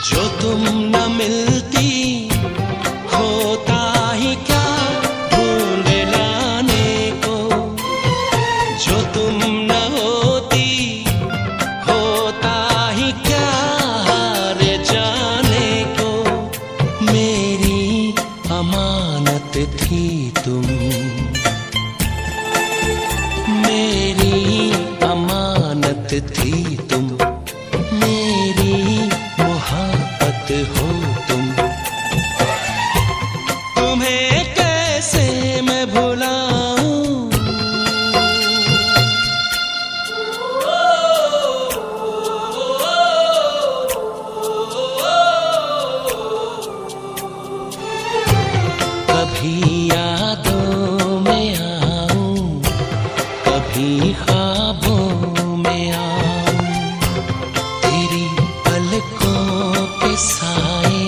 जो तुम न मिलती होता ही क्या ढूंढ लाने को, जो तुम न होती होता ही क्या हार जाने को। मेरी अमानत थी तुम, मेरी अमानत थी तुम, मेरी मोहब्बत हो तुम। तुम्हें कैसे मैं भुलाऊं, कभी यादों में आऊं, कभी ख्वाबों में आऊं, तेरी पलकों के साए